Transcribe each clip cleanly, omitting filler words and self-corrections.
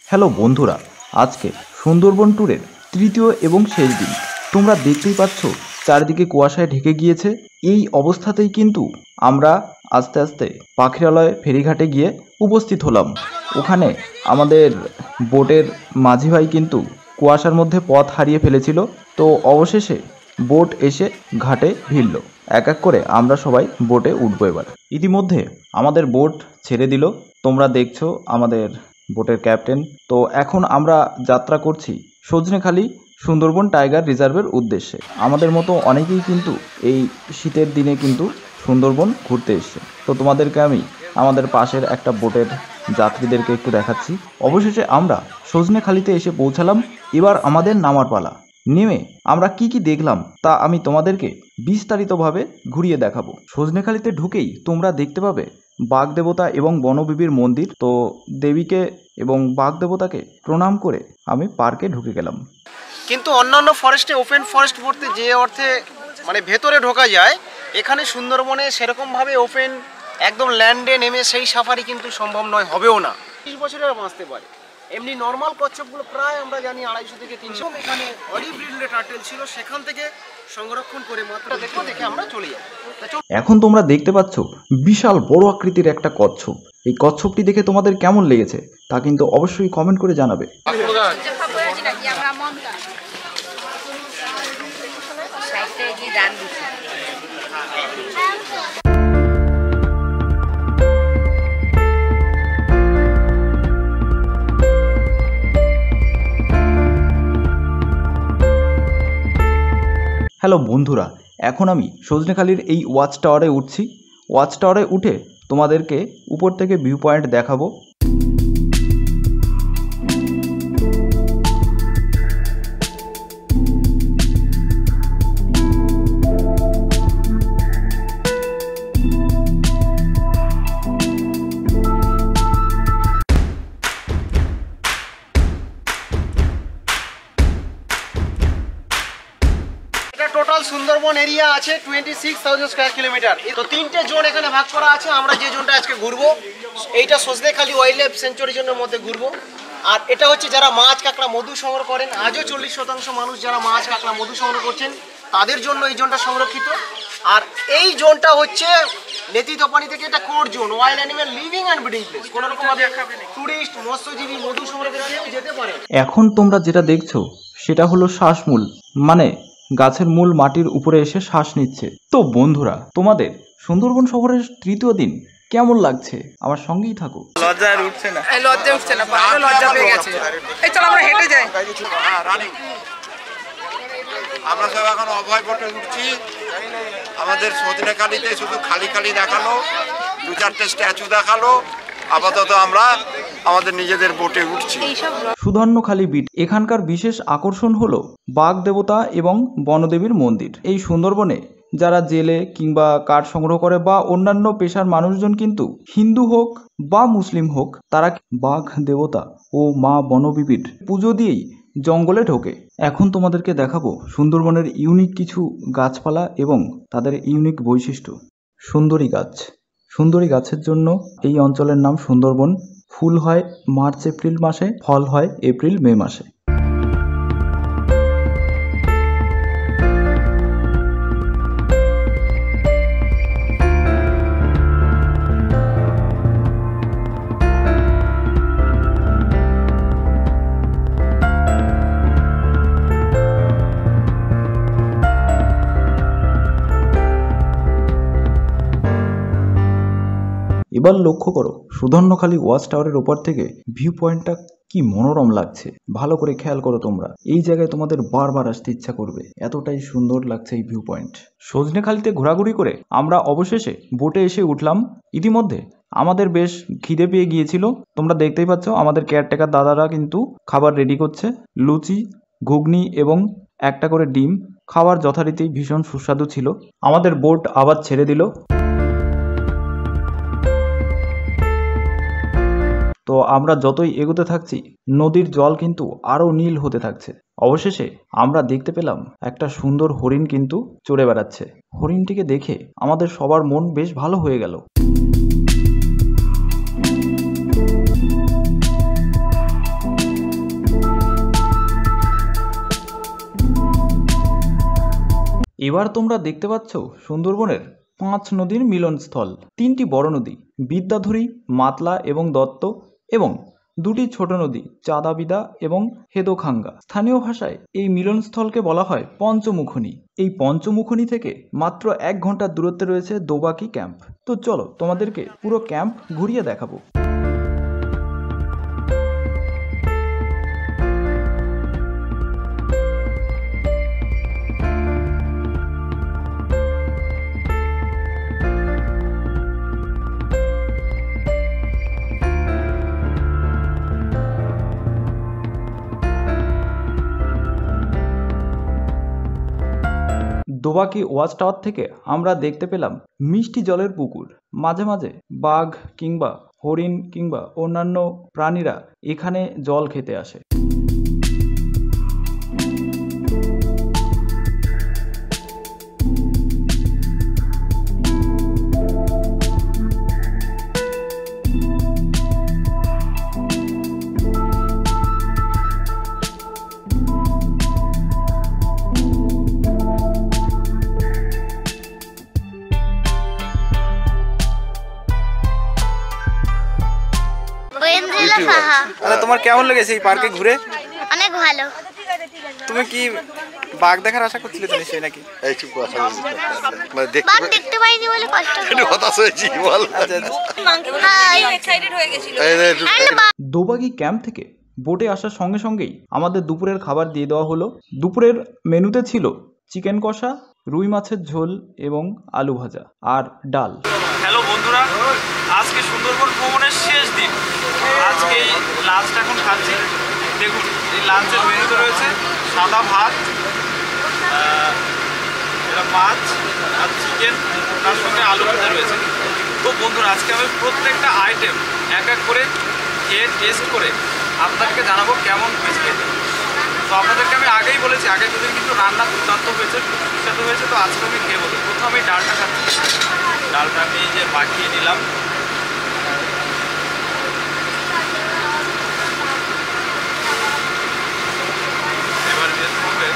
Hello বন্ধুরা, আজকে সুন্দরবন ট্যুরের তৃতীয় এবং শেষ দিন। তোমরা দেখতেই পাচ্ছ চারিদিকে কুয়াশায় ঢেকে গিয়েছে। এই অবস্থাতেই কিন্তু আমরা আস্তে আস্তে পাখিরালয় ফেরিঘাটে গিয়ে উপস্থিত হলাম। ওখানে আমাদের বোটের মাঝি ভাই কিন্তু কুয়াশার মধ্যে পথ হারিয়ে ফেলেছিল। তো অবশেষে বোট এসে ঘাটে ভিড়ল। এক এক করে আমরা সবাই বোটে উঠবো এবার। ইতিমধ্যে আমাদের বোট ছেড়ে দিল। তোমরা দেখছো আমাদের বোটের ক্যাপ্টেন। তো এখন আমরা যাত্রা করছি সজনেখালি সুন্দরবন টাইগার রিজার্ভের উদ্দেশ্যে। আমাদের মতো অনেকেই কিন্তু এই শীতের দিনে কিন্তু সুন্দরবন ঘুরতে এসছে। তো তোমাদেরকে আমি আমাদের পাশের একটা বোটের যাত্রীদেরকে একটু দেখাচ্ছি। অবশেষে আমরা সজনেখালিতে এসে পৌঁছালাম। এবার আমাদের নামার পালা। নেমে আমরা কি কি দেখলাম তা আমি তোমাদেরকে বিস্তারিতভাবে ঘুরিয়ে দেখাবো। সজনেখালিতে ঢুকেই তোমরা দেখতে পাবে বাঘ দেবতা এবং বনবিবির মন্দির। তো দেবীকে এবং বাঘ দেবতাকে প্রণাম করে আমি পার্কে ঢুকে গেলাম। কিন্তু অন্যান্য ফরেস্টে ওপেন ফরেস্ট বলতে যে অর্থে মানে ভেতরে ঢোকা যায়, এখানে সুন্দরবনে সেরকমভাবে ওপেন একদম ল্যান্ডে নেমে সেই সাফারি কিন্তু সম্ভব নয়, হবেও না। 30 বছরের বাঁচতে পারে। এমনি নর্মাল কচ্ছপগুলো প্রায় আমরা জানি 250 থেকে 300। এখানে অলিভ রিডলে টার্টেল ছিল, সেখান থেকে সংরক্ষণ করে মাত্র দেখে আমরা চলে যাই। এখন তোমরা দেখতে পাচ্ছ বিশাল বড় আকৃতির একটা কচ্ছপ। এই কচ্ছপটি দেখে তোমাদের কেমন লেগেছে তা কিন্তু অবশ্যই কমেন্ট করে জানাবে। হ্যালো বন্ধুরা, এখন আমি সজনেখালির এই ওয়াচ টাওয়ারে উঠছি। ওয়াচ টাওয়ারে উঠে তোমাদেরকে উপর থেকে ভিউ পয়েন্ট দেখাবো। টোটাল সুন্দরবন এরিয়া আছে 26,000 স্কয়ার কিলোমিটার। তো 3টে জোন এখানে ভাগ করা আছে। আমরা যে জোনটা আজকে ঘুরবো এইটা সজনেখালি ওয়াইল্ড লাইফ সেঞ্চুরি জোনের মধ্যে ঘুরবো। আর এটা হচ্ছে যারা মাছ কাঁকড়া মধু সংগ্রহ করেন, আজও 40% মানুষ যারা মাছ কাঁকড়া মধু সংগ্রহ করছেন তাদের জন্য এই জোনটা সংরক্ষিত। আর এই জোনটা হচ্ছে নেতিতপানি থেকে এটা core zone, wild animal living and breeding place. কোনো রকম টুরিস্ট মৎস্যজীবী মধু সংগ্রহ করতে যেতে পারে। এখন তোমরা যেটা দেখছো সেটা হলো শ্বাসমূল, মানে গাছের মূল মাটির উপরে এসে শ্বাস নিচ্ছে। তো বন্ধুরা, তোমাদের সুন্দরবন সফরের তৃতীয় দিন কেমন লাগছে? আমার সঙ্গেই থাকো। লজ্জা আর উঠছে না, এই লজ্জা উঠছে না, পায়ে লজ্জা পেয়ে গেছে। এই চল আমরা হেঁটে যাই। আমরা সব এখন অভয় বোটে উঠছি। আমাদের সজনেখালিতে শুধু খালি খালি দেখালো, 2-4টে স্ট্যাচু দেখালো। আপাতত আমরা আমাদের নিজেদের বোটে উঠছি। সুধন্যখালি বিট এখানকার বিশেষ আকর্ষণ হলো বাঘ দেবতা এবং বনদেবীর মন্দির। এই সুন্দরবনে যারা জেলে কিংবা কাঠ সংগ্রহ করে বা অন্যান্য পেশার মানুষজন কিন্তু হিন্দু হোক বা মুসলিম হোক, তারা বাঘ দেবতা ও মা বনবিবির পুজো দিয়েই জঙ্গলে ঢোকে। এখন তোমাদেরকে দেখাবো সুন্দরবনের ইউনিক কিছু গাছপালা এবং তাদের ইউনিক বৈশিষ্ট্য। সুন্দরী গাছ। সুন্দরী গাছের জন্য এই অঞ্চলের নাম সুন্দরবন। ফুল হয় মার্চ এপ্রিল মাসে, ফল হয় এপ্রিল মে মাসে। এবার লক্ষ্য করো সুধন্যখালি ওয়াচ টাওয়ারের ওপর থেকে ভিউ পয়েন্টটা কি মনোরম লাগছে। ভালো করে খেয়াল করো তোমরা, এই জায়গায় তোমাদের বারবার আসতে ইচ্ছা করবে, এতটাই সুন্দর লাগছে এই ভিউ পয়েন্ট। সজনেখালিতে ঘোরাঘুরি করে আমরা অবশেষে বোটে এসে উঠলাম। ইতিমধ্যে আমাদের বেশ খিদে পেয়ে গিয়েছিল। তোমরা দেখতেই পাচ্ছ আমাদের কেয়ারটেকার দাদারা কিন্তু খাবার রেডি করছে। লুচি, ঘুগনি এবং একটা করে ডিম। খাবার যথারীতি ভীষণ সুস্বাদু ছিল। আমাদের বোট আবার ছেড়ে দিল। তো আমরা যতই এগোতে থাকছি নদীর জল কিন্তু আরো নীল হতে থাকছে। অবশেষে আমরা দেখতে পেলাম একটা সুন্দর হরিণ কিন্তু চড়ে বেড়াচ্ছে। হরিণটিকে দেখে আমাদের সবার মন বেশ ভালো হয়ে গেল। এবার তোমরা দেখতে পাচ্ছ সুন্দরবনের 5 নদীর মিলনস্থল। 3টি বড় নদী বিদ্যাধরী, মাতলা এবং দত্ত, এবং 2টি ছোট নদী চাঁদাবিদা এবং হেদোখাঙ্গা। স্থানীয় ভাষায় এই মিলনস্থলকে বলা হয় পঞ্চমুখনী। এই পঞ্চমুখনী থেকে মাত্র 1 ঘন্টার দূরত্বে রয়েছে দোবাকি ক্যাম্প। তো চলো তোমাদেরকে পুরো ক্যাম্প ঘুরিয়ে দেখাবো। দোবাকি ওয়াচ টাওয়ার থেকে আমরা দেখতে পেলাম মিষ্টি জলের পুকুর। মাঝে মাঝে বাঘ কিংবা হরিণ কিংবা অন্যান্য প্রাণীরা এখানে জল খেতে আসে। তোমার কেমন লেগেছে এই পার্কে ঘুরে? অনেক ভালো। তুমি কি বাঘ দেখার আশা করছিলে তো নিশ্চয়ই নাকি? বাঘ দেখতে পাইনি বলে কষ্ট হলো। দোবাকি ক্যাম্প থেকে বোটে আসার সঙ্গে সঙ্গেই আমাদের দুপুরের খাবার দিয়ে দেওয়া হলো। দুপুরের মেনুতে ছিল চিকেন কষা, রুই মাছের ঝোল এবং আলু ভাজা আর ডাল। হ্যালো বন্ধুরা, আজকে সুন্দরবন ভ্রমণের শেষ দিন। আজকে লাঞ্চ এখন খাচ্ছি। দেখুন এই লাঞ্চের মেনুতে রয়েছে সাদা ভাত, এটা মাছ আর চিকেন, তার সঙ্গে আলু ভাজা রয়েছে। তো বন্ধুরা আজকে আমি প্রত্যেকটা আইটেম এক এক করে খেয়ে টেস্ট করে আপনাদেরকে জানাবো কেমন হয়েছে খেতে। তো আপনাদেরকে আমি আগেই বলেছি, আগের দুদিন কিন্তু রান্না দুর্দান্ত হয়েছে, সুস্বাদু হয়েছে। তো আজকে আমি খেয়ে বলি। প্রথমে আমি ডালটা খাচ্ছি। ডালটা আমি এই যে মাখিয়ে নিলাম। এবার এর সঙ্গে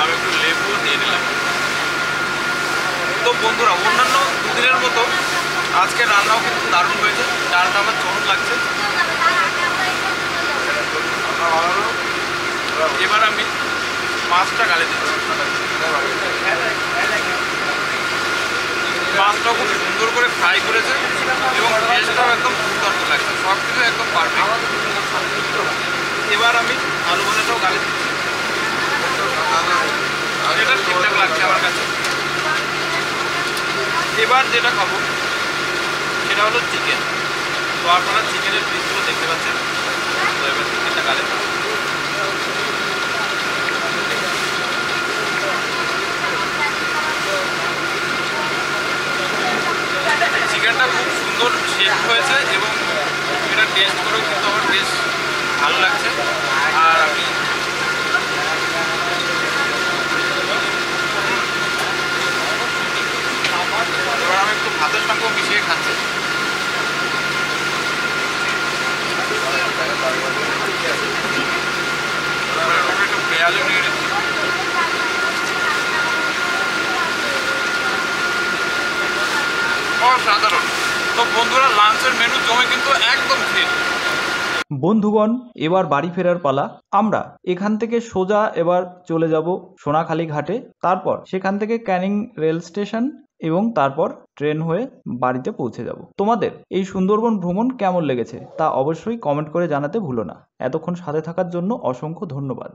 আমি একটু লেবু দিয়ে নিলাম। তো বন্ধুরা অন্যান্য দুদিনের মতো আজকে রান্নাও কিন্তু দারুণ হয়েছে। ডালটা আমার চরম লাগছে। এবার আমি মাছটা গালে দিচ্ছি। মাছটাও খুব সুন্দর করে ফ্রাই করেছে এবং টেস্টটাও একদম দুর্দান্ত লাগছে। সব কিছু একদম পারফেক্ট। এবার আমি আলু ভাজাটাও গালে দিচ্ছি। এটা ঠিকঠাক লাগছে আমার কাছে। এবার যেটা খাবো সেটা হলো চিকেন। তো আপনারা চিকেনের পিসগুলো দেখতে পাচ্ছেন। তো এবার চিকেনটা গালে চিকেনটা খুব সুন্দর শেপ হয়েছে এবং এটা টেস্ট করেও কিন্তু আমার বেশ ভালো লাগছে। আর আমি এবার আমি একটু ভাতের সঙ্গেও মিশিয়ে খাচ্ছি। একটু পেঁয়াজও নিয়ে নিচ্ছি। অসাধারণ। তো বন্ধুরা লাঞ্চের মেনু জমে কিন্তু একদম ফিট। বন্ধুগণ এবার বাড়ি ফেরার পালা। আমরা এখান থেকে সোজা এবার চলে যাব সোনাখালী ঘাটে, তারপর সেখান থেকে ক্যানিং রেল স্টেশন এবং তারপর ট্রেন হয়ে বাড়িতে পৌঁছে যাব। তোমাদের এই সুন্দরবন ভ্রমণ কেমন লেগেছে তা অবশ্যই কমেন্ট করে জানাতে ভুলো না। এতক্ষণ সাথে থাকার জন্য অসংখ্য ধন্যবাদ।